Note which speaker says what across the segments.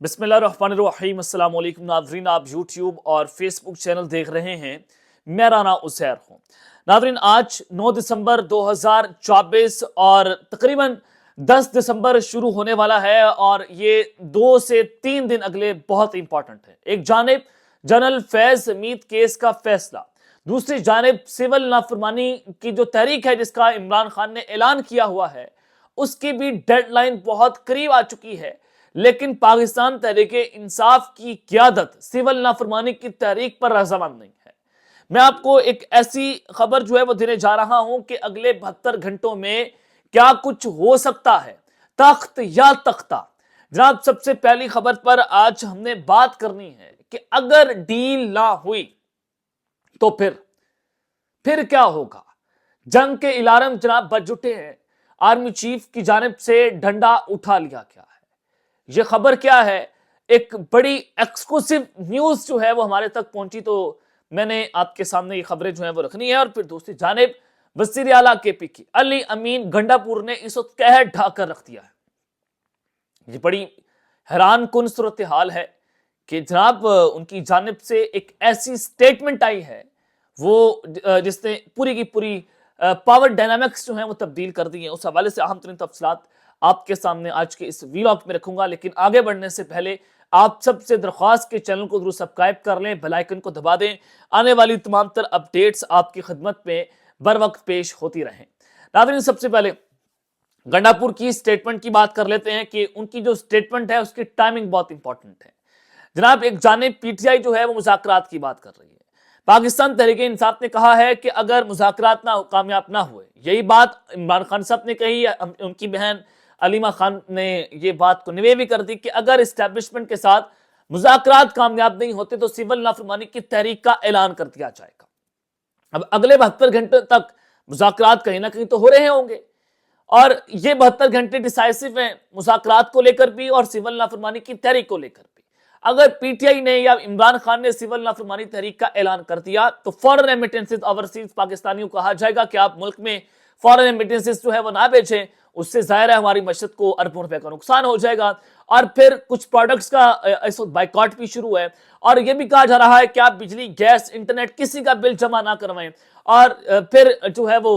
Speaker 1: بسم اللہ الرحمن الرحیم۔ السلام علیکم ناظرین، آپ یوٹیوب اور فیس بک چینل دیکھ رہے ہیں، میرا نام عزیر ہوں۔ ناظرین، آج 9 دسمبر 2024 اور تقریباً 10 دسمبر شروع ہونے والا ہے، اور یہ 2 سے 3 دن اگلے بہت امپورٹنٹ ہے۔ ایک جانب جنرل فیض حمید کیس کا فیصلہ، دوسری جانب سول نافرمانی کی جو تحریک ہے جس کا عمران خان نے اعلان کیا ہوا ہے، اس کی بھی ڈیڈ لائن بہت قریب آ چکی ہے، لیکن پاکستان تحریک انصاف کی قیادت سول نافرمانی کی تحریک پر رضامند نہیں ہے۔ میں آپ کو ایک ایسی خبر جو ہے وہ دینے جا رہا ہوں کہ اگلے 72 گھنٹوں میں کیا کچھ ہو سکتا ہے، تخت یا تختہ۔ جناب، سب سے پہلی خبر پر آج ہم نے بات کرنی ہے کہ اگر ڈیل نہ ہوئی تو پھر کیا ہوگا۔ جنگ کے الارم جناب بج اٹھے ہیں، آرمی چیف کی جانب سے ڈنڈا اٹھا لیا گیا ہے۔ یہ خبر کیا ہے؟ ایک بڑی ایکسکلوسیو نیوز جو ہے وہ ہمارے تک پہنچی، تو میں نے آپ کے سامنے یہ خبریں جو ہیں وہ رکھنی ہے۔ اور پھر دوسری جانب وزیر اعلیٰ کے پی کی علی امین گنڈا پور نے اس وقت قہر ڈھا کر رکھ دیا ہے۔ یہ بڑی حیران کن صورتحال ہے کہ جناب ان کی جانب سے ایک ایسی سٹیٹمنٹ آئی ہے وہ جس نے پوری کی پوری پاور ڈائنامکس جو ہیں وہ تبدیل کر دی ہیں۔ اس حوالے سے اہم ترین تفصیلات آپ کے سامنے آج کے اس ویلاگ میں رکھوں گا، لیکن آگے بڑھنے سے پہلے آپ سب سے درخواست کے چینل کو ضرور سبسکرائب کر لیں، بیل آئیکن کو دبا دیں، آنے والی تمام تر اپڈیٹس آپ کی خدمت میں بر وقت پیش ہوتی رہیں۔ ناظرین، سب سے پہلے گنڈا پور کی سٹیٹمنٹ کی بات کر لیتے ہیں کہ ان کی جو سٹیٹمنٹ ہے اس کی ٹائمنگ بہت امپورٹنٹ ہے۔ جناب، ایک جانب پی ٹی آئی جو ہے وہ مذاکرات کی بات کر رہی ہے۔ پاکستان تحریک انصاف نے کہا ہے کہ اگر مذاکرات کامیاب نہ ہوئے، یہی بات عمران خان صاحب نے کہی، ان کی بہن علیمہ خان نے یہ بات کو نوے بھی کر دی کہ اگر اسٹیبلشمنٹ کے ساتھ مذاکرات کامیاب نہیں ہوتے تو سول نافرمانی کی تحریک کا اعلان کر دیا جائے گا۔ اب اگلے 72 گھنٹے تک مذاکرات کہیں نہ کہیں تو ہو رہے ہوں گے، اور یہ 72 گھنٹے ڈیسائسو ہیں مذاکرات کو لے کر بھی اور سول نافرمانی کی تحریک کو لے کر بھی۔ اگر پی ٹی آئی نے یا عمران خان نے سول نافرمانی تحریک کا اعلان کر دیا تو فورن ریمیٹنسز اوورسیز پاکستانیوں کو کہا جائے گا کہ آپ ملک میں فورن ریمیٹنسز جو ہے وہ نہ بیچیں، اس سے ظاہر ہے ہماری معیشت کو اربوں روپے کا نقصان ہو جائے گا۔ اور پھر کچھ پروڈکٹس کا اس وقت بائیکاٹ بھی شروع ہے، اور یہ بھی کہا جا رہا ہے کہ آپ بجلی، گیس، انٹرنیٹ کسی کا بل جمع نہ کروائیں، اور پھر جو ہے وہ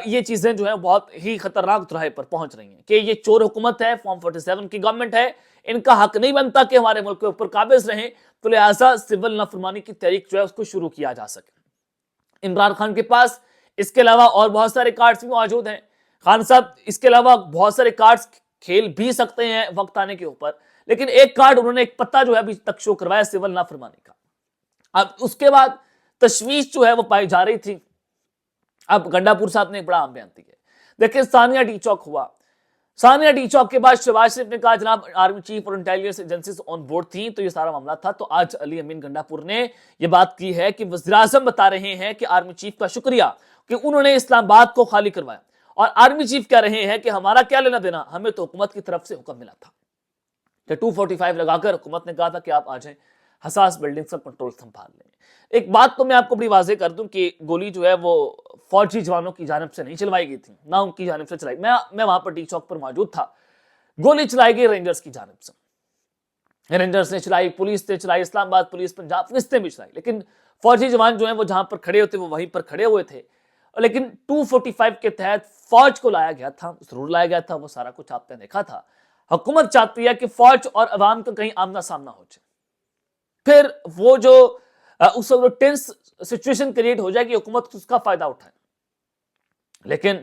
Speaker 1: یہ چیزیں جو ہیں بہت ہی خطرناک دراہے پر پہنچ رہی ہیں کہ یہ چور حکومت ہے، فارم 47 کی گورنمنٹ ہے، ان کا حق نہیں بنتا کہ ہمارے ملک کے اوپر قابض رہیں، تو لہٰذا سول نافرمانی کی تحریک جو ہے اس کو شروع کیا جا سکے۔ عمران خان کے پاس اس کے علاوہ اور بہت سارے کارڈز بھی موجود ہیں۔ خان صاحب اس کے علاوہ بہت سارے کارڈز کھیل بھی سکتے ہیں وقت آنے کے اوپر، لیکن ایک کارڈ انہوں نے ایک پتہ جو ہے ابھی تک شو کروایا سول نافرمانی کا۔ اب اس کے بعد تشویش جو ہے وہ پائی جا رہی تھی۔ اب گنڈا پور صاحب نے ایک بڑا عام بیان دیا ہے۔ دیکھیں، ثانیہ ڈی چوک ہوا، ثانیہ ڈی چوک کے بعد شہباز شریف نے کہا جناب آرمی چیف اور انٹیلیجنس ایجنسیز آن بورڈ تھیں تو یہ سارا معاملہ تھا۔ تو آج علی امین گنڈا پور نے یہ بات کی ہے کہ وزیراعظم بتا رہے ہیں کہ آرمی چیف کا شکریہ کہ انہوں نے اسلام آباد کو خالی کروایا، اور آرمی چیف کہہ رہے ہیں کہ ہمارا کیا لینا دینا، ہمیں تو حکومت کی طرف سے حکم ملا تھا کہ 245 لگا کر حکومت نے کہا تھا کہ آپ آ جائیں، حساس بلڈنگ سے کنٹرول سنبھال لیں۔ ایک بات تو میں آپ کو بڑی واضح کر دوں کہ گولی جو ہے وہ فوجی جوانوں کی جانب سے نہیں چلوائی گئی تھی، نہ ان کی جانب سے چلائی، میں وہاں پر ڈی چوک پر موجود تھا۔ گولی چلائی گئی رینجرز کی جانب سے، رینجرز نے چلائی، پولیس نے چلائی، اسلام آباد پولیس، پنجاب پولیس نے بھی چلائی، لیکن فوجی جوان جو ہیں وہ جہاں پر کھڑے ہوتے وہ وہیں پر کھڑے ہوئے تھے۔ لیکن 245 کے تحت فوج کو لایا گیا تھا، ضرور لایا گیا تھا، وہ سارا کچھ آپ نے دیکھا تھا۔ حکومت چاہتی ہے کہ فوج اور عوام کا کہیں آمنا سامنا ہو جائے، پھر وہ جو اس وقت ٹینس سچویشن کریٹ ہو جائے گی، حکومت اس کا فائدہ اٹھائے۔ لیکن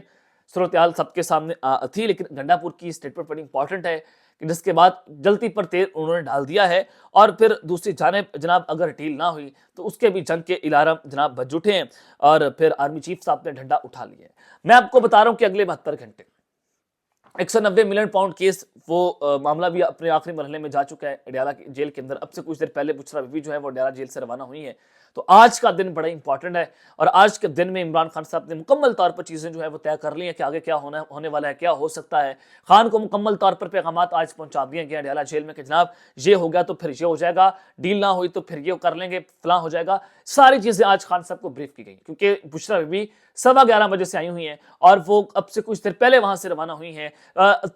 Speaker 1: صورتحال سب کے سامنے تھی، لیکن گنڈا پور کی سٹیٹمنٹ بڑی امپورٹنٹ ہے کہ جس کے بعد جلدی پر تیل انہوں نے ڈال دیا ہے، اور پھر دوسری جانب جناب اگر ڈیل نہ ہوئی تو اس کے بھی جنگ کے الارم جناب بج اٹھے ہیں، اور پھر آرمی چیف صاحب نے ڈنڈا اٹھا لیا ہے۔ میں آپ کو بتا رہا ہوں کہ اگلے 72 گھنٹے 190 ملین پاؤنڈ کیس، وہ معاملہ بھی اپنے آخری مرحلے میں جا چکا ہے اڈیالہ جیل کے اندر۔ اب سے کچھ دیر پہلے بشرا بی بی جو ہے وہ اڈیالہ جیل سے روانہ ہوئی ہے۔ تو آج کا دن بڑا امپورٹنٹ ہے، اور آج کے دن میں عمران خان صاحب نے مکمل طور پر چیزیں جو ہے وہ طے کر لی ہیں کہ آگے کیا ہونے والا ہے، کیا ہو سکتا ہے۔ خان کو مکمل طور پر پیغامات آج پہنچا دیے گئے اڈیالہ جیل میں کہ جناب یہ ہو گیا تو پھر یہ ہو جائے گا، ڈیل نہ ہوئی تو پھر یہ کر لیں گے، فلاں ہو جائے گا۔ ساری چیزیں آج خان صاحب کو بریف کی گئی، کیونکہ بشرا بی بی 11:15 بجے سے آئی ہوئی ہیں، اور وہ اب سے کچھ دیر پہلے وہاں سے روانہ ہوئی ہیں،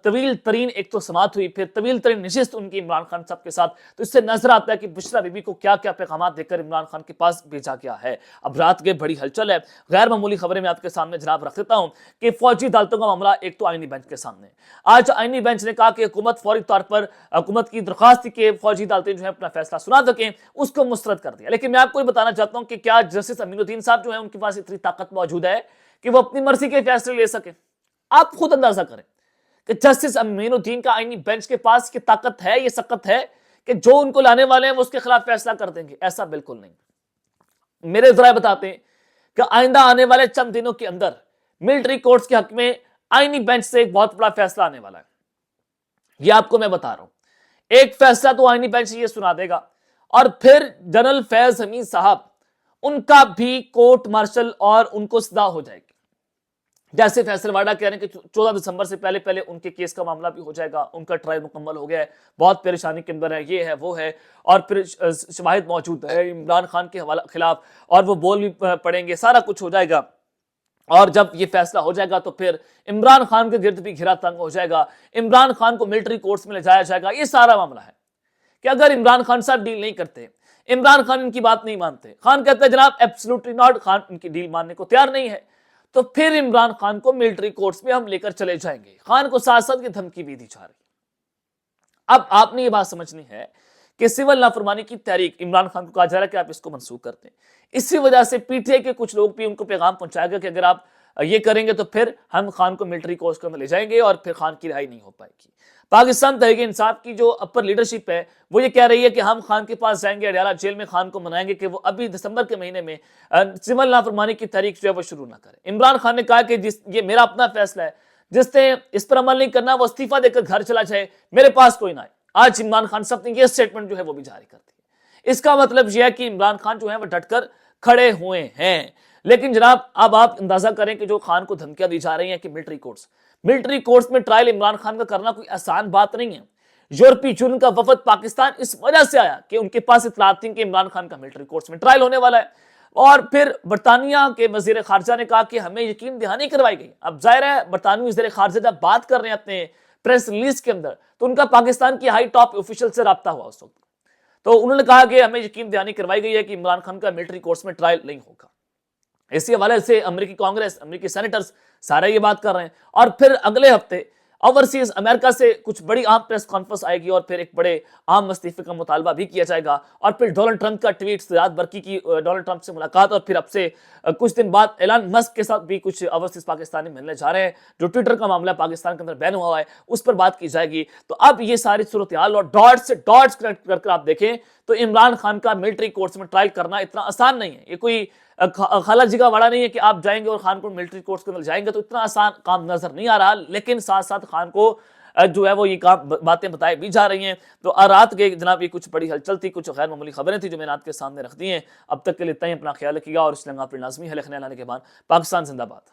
Speaker 1: طویل ترین ایک تو سماعت ہوئی، پھر طویل ترین نشست ان کی عمران خان صاحب کے ساتھ، تو اس سے نظر آتا ہے کہ بشرا بی بی کو کیا کیا پیغامات دے کر عمران خان کے پاس بھیجا گیا ہے۔ اب رات کے بڑی ہلچل ہے، غیر معمولی خبریں میں آپ کے سامنے جناب رکھ دیتا ہوں کہ فوجی عدالتوں کا معاملہ ایک تو آئینی بینچ کے سامنے، آج آئینی بینچ نے کہا کہ حکومت فوری طور پر، حکومت کی درخواست تھی کہ فوجی عدالتیں جو ہیں اپنا فیصلہ سنا سکیں، اس کو مسترد کر دیا۔ لیکن میں آپ کو یہ بتانا چاہتا ہوں کہ کیا جسٹس امین الدین صاحب جو ہیں ان کے پاس اتنی طاقت موجود ہے کہ وہ اپنی مرضی کے فیصلے لے سکیں؟ آپ خود اندازہ کریں کہ جسٹس امین الدین کا آئینی بینچ کے پاس یہ طاقت ہے، یہ سکت ہے کہ جو ان کو لانے والے ہیں وہ اس کے خلاف فیصلہ کر دیں گے؟ ایسا بالکل نہیں۔ میرے ذرائع بتاتے ہیں کہ آئندہ آنے والے چند دنوں کے اندر ملٹری کورٹس کے حق میں آئینی بینچ سے ایک بہت بڑا فیصلہ آنے والا ہے، یہ آپ کو میں بتا رہا ہوں۔ ایک فیصلہ تو آئینی بینچ یہ سنا دے گا، اور پھر جنرل فیض حمید صاحب، ان کا بھی کورٹ مارشل اور ان کو سزا ہو جائے گی۔ جیسے فیصل واڈا کہہ رہے ہیں کہ 14 دسمبر سے پہلے ان کے کیس کا معاملہ بھی ہو جائے گا، ان کا ٹرائل مکمل ہو گیا ہے، بہت پریشانی کے اندر ہے، یہ ہے وہ ہے، اور پھر شواہد موجود ہے عمران خان کے خلاف، اور وہ بول بھی پڑیں گے، سارا کچھ ہو جائے گا۔ اور جب یہ فیصلہ ہو جائے گا تو پھر عمران خان کے گرد بھی گھرا تنگ ہو جائے گا، عمران خان کو ملٹری کورٹس میں لے جایا جائے گا۔ یہ سارا معاملہ ہے کہ اگر عمران خان صاحب ڈیل نہیں کرتے، عمران خان ان کی بات نہیں مانتے، خان کہتا ہے جناب ایبسلوٹلی ناٹ، خان ان کی ڈیل ماننے کو تیار نہیں ہے، تو پھر عمران خان کو ملٹری کورٹس میں ہم لے کر چلے جائیں گے۔ خان کو ساتھ ساتھ کی دھمکی بھی دی جا رہی ہے۔ اب آپ نے یہ بات سمجھنی ہے کہ سول نافرمانی کی تحریک عمران خان کو کہا جا رہا ہے کہ آپ اس کو منسوخ کرتے ہیں، اسی وجہ سے پی ٹی آئی کے کچھ لوگ بھی ان کو پیغام پہنچائے گا کہ اگر آپ یہ کریں گے تو پھر ہم خان کو ملٹری کورٹس کے اندر لے جائیں گے اور پھر خان کی رہائی نہیں ہو پائے گی۔ پاکستان تحریک انصاف کی جو اپر لیڈرشپ ہے وہ یہ کہہ رہی ہے کہ ہم خان کے پاس جائیں گے، اڈیالہ جیل میں خان کو منائیں گے کہ وہ ابھی دسمبر کے مہینے میں سول نافرمانی کی تحریک جو ہے وہ شروع نہ کرے۔ عمران خان نے کہا کہ یہ میرا اپنا فیصلہ ہے، جس نے اس پر عمل نہیں کرنا وہ استعفیٰ دے کر گھر چلا جائے، میرے پاس کوئی نہ آئے۔ آج عمران خان صاحب نے یہ سٹیٹمنٹ جو ہے وہ بھی جاری کر دی۔ اس کا مطلب یہ ہے کہ عمران خان جو ہے وہ ڈٹ کر کھڑے ہوئے ہیں۔ لیکن جناب اب آپ اندازہ کریں کہ جو خان کو دھمکیاں دی جا رہی ہیں کہ ملٹری کورٹس میں ٹرائل عمران خان کا کرنا کوئی آسان بات نہیں ہے۔ یورپی یونین کا وفد پاکستان اس وجہ سے آیا کہ ان کے پاس اطلاعات تھیں کہ عمران خان کا ملٹری کورٹس میں ٹرائل ہونے والا ہے، اور پھر برطانیہ کے وزیر خارجہ نے کہا کہ ہمیں یقین دہانی کروائی گئی۔ اب ظاہر ہے برطانوی وزیر خارجہ جب بات کر رہے ہیں اپنے پریس ریلیز کے اندر تو ان کا پاکستان کی ہائی ٹاپ آفیشل سے رابطہ ہوا اس وقت، تو انہوں نے کہا کہ ہمیں یقین دہانی کروائی گئی ہے کہ عمران خان کا ملٹری کورٹس میں ٹرائل نہیں ہوگا۔ اسی حوالے سے امریکی کانگریس، امریکی سینیٹرز سارے یہ بات کر رہے ہیں، اور پھر اگلے ہفتے اوورسیز امریکہ سے کچھ بڑی عام پریس کانفرنس آئے گی، اور پھر ایک بڑے عام استعفے کا مطالبہ بھی کیا جائے گا، اور پھر ڈونلڈ ٹرمپ کا ٹویٹ، سجاد برقی کی ڈونلڈ ٹرمپ سے ملاقات، اور پھر اب سے کچھ دن بعد ایلان مسک کے ساتھ بھی کچھ اوورسیز پاکستانی ملنے جا رہے ہیں۔ جو ٹویٹر کا معاملہ پاکستان کے اندر بین ہوا ہے اس پر بات کی جائے گی۔ تو اب یہ ساری صورتحال اور ڈاٹس سے ڈاٹس کنیکٹ کر آپ دیکھیں تو عمران خان کا ملٹری کورٹس میں ٹرائل کرنا اتنا آسان نہیں ہے۔ یہ کوئی خالہ جگہ واڑا نہیں ہے کہ آپ جائیں گے اور خان کو ملٹری کورٹس کے اندر جائیں گے، تو اتنا آسان کام نظر نہیں آ رہا۔ لیکن ساتھ ساتھ خان کو جو ہے وہ یہ باتیں بتائی بھی جا رہی ہیں۔ تو رات کے جناب یہ کچھ بڑی ہلچل تھی، کچھ غیر معمولی خبریں تھیں جو میں نے آپ کے سامنے رکھ دی ہیں۔ اب تک کے لیے اتنا ہی، اپنا خیال رکھیے گا، اور اس لیے آپ ناظمی ہے لکھنے لانے کے بعد پاکستان زندہ باد۔